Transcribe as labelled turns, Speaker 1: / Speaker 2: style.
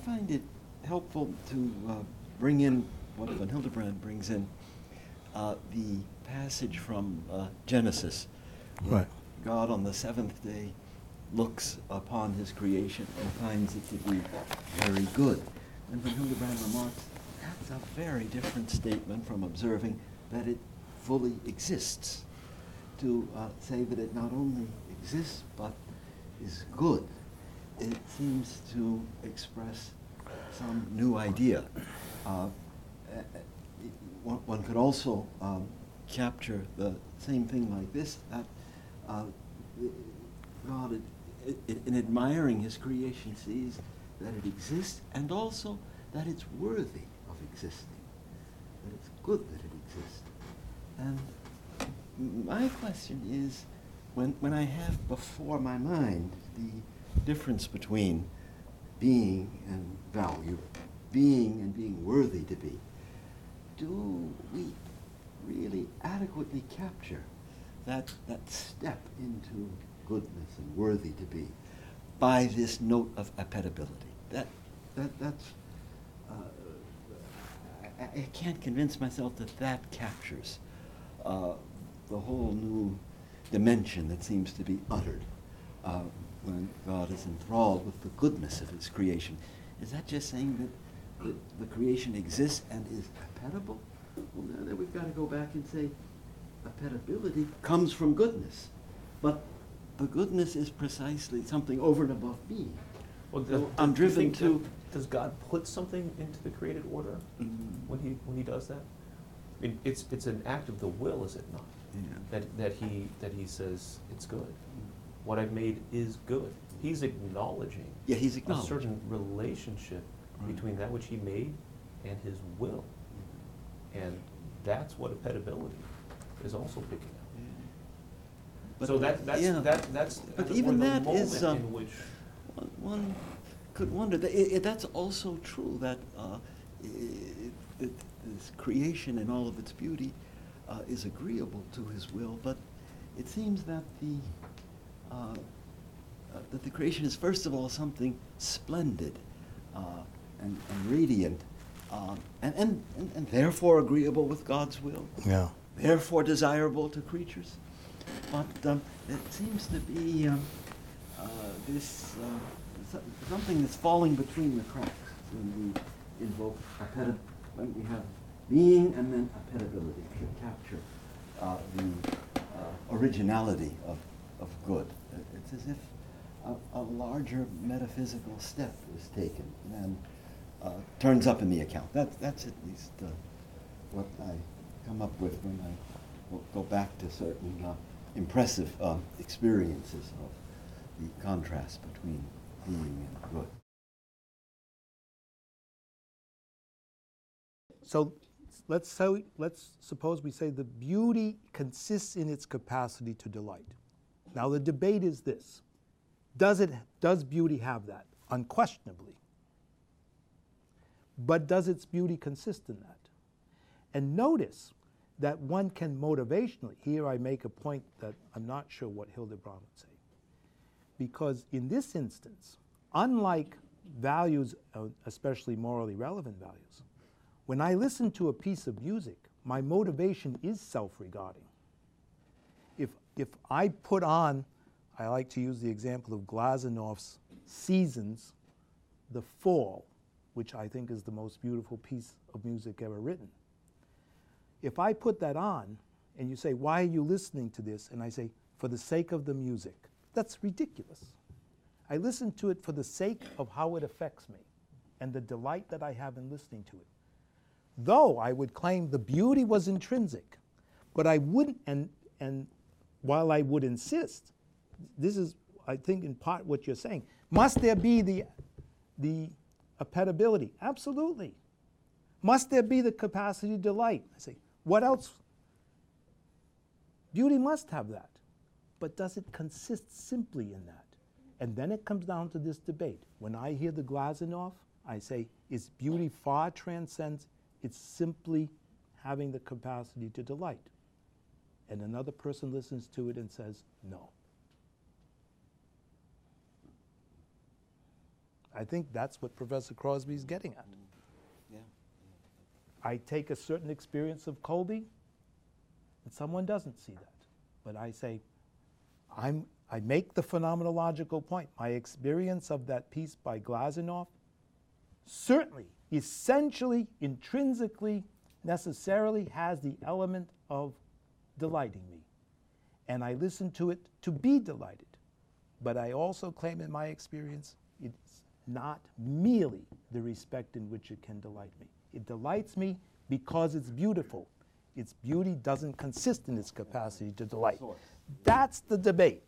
Speaker 1: find it helpful to bring in what von Hildebrand brings in, the passage from Genesis.
Speaker 2: Right.
Speaker 1: God on the seventh day looks upon his creation and finds it to be very good. And von Hildebrand remarks, that's a very different statement from observing that it fully exists. To say that it not only exists but is good, it seems to express some new idea. One could also capture the same thing like this, that God, in admiring his creation, sees that it exists and also that it's worthy of existing, that it's good that it exists. And my question is, when I have before my mind the difference between being and value, being and being worthy to be, do we really adequately capture that step into goodness and worthy to be by this note of appetibility? I can't convince myself that captures the whole new dimension that seems to be uttered when God is enthralled with the goodness of his creation. Is that just saying that the creation exists and is appetible? Well, now that we've got to go back and say appetibility comes from goodness, but the goodness is precisely something over and above being.
Speaker 3: Well,
Speaker 1: so I'm driven to.
Speaker 3: Does God put something into the created order when he does that? I mean, it's an act of the will, is it not?
Speaker 1: Yeah.
Speaker 3: That he says it's good. What I've made is good. He's acknowledging.
Speaker 1: Yeah, he's acknowledging
Speaker 3: a certain relationship between that which he made and his will, and that's what appetibility is also picking up.
Speaker 1: But
Speaker 3: so that's
Speaker 1: but even that is
Speaker 3: in which
Speaker 1: one could wonder that that's also true that this creation in all of its beauty is agreeable to his will, but it seems that the creation is first of all something splendid and radiant, and therefore agreeable with God's will.
Speaker 2: Yeah.
Speaker 1: Therefore desirable to creatures. But it seems to be this something that's falling between the cracks when we invoke when we have being and then appetibility to capture the originality of good. It's as if a larger metaphysical step is taken and turns up in the account. That's at least what I come up with when I go back to certain impressive experiences of the contrast between being and good.
Speaker 2: So let's suppose we say the beauty consists in its capacity to delight. Now the debate is this: does beauty have that? Unquestionably. But does its beauty consist in that? And notice that one can motivationally, here I make a point that I'm not sure what Hildebrand would say, because in this instance, unlike values, especially morally relevant values, when I listen to a piece of music, my motivation is self-regarding. If I put on, I like to use the example of Glazanov's Seasons, The Fall, which I think is the most beautiful piece of music ever written. If I put that on, and you say, why are you listening to this? And I say, for the sake of the music. That's ridiculous. I listen to it for the sake of how it affects me and the delight that I have in listening to it. Though I would claim the beauty was intrinsic, but I wouldn't, and while I would insist, this is, I think, in part what you're saying, must there be the appetibility? Absolutely. Must there be the capacity to delight? I say, what else? Beauty must have that. But does it consist simply in that? And then it comes down to this debate. When I hear the Glazunov, I say, its beauty far transcends, it's simply having the capacity to delight. And another person listens to it and says, no. I think that's what Professor Crosby's getting at.
Speaker 1: Yeah.
Speaker 2: I take a certain experience of Colby, and someone doesn't see that. But I say, I make the phenomenological point. My experience of that piece by Glazunov certainly, essentially, intrinsically, necessarily has the element of delighting me. And I listen to it to be delighted. But I also claim in my experience, it's not merely the respect in which it can delight me. It delights me because it's beautiful. Its beauty doesn't consist in its capacity to delight. That's the debate.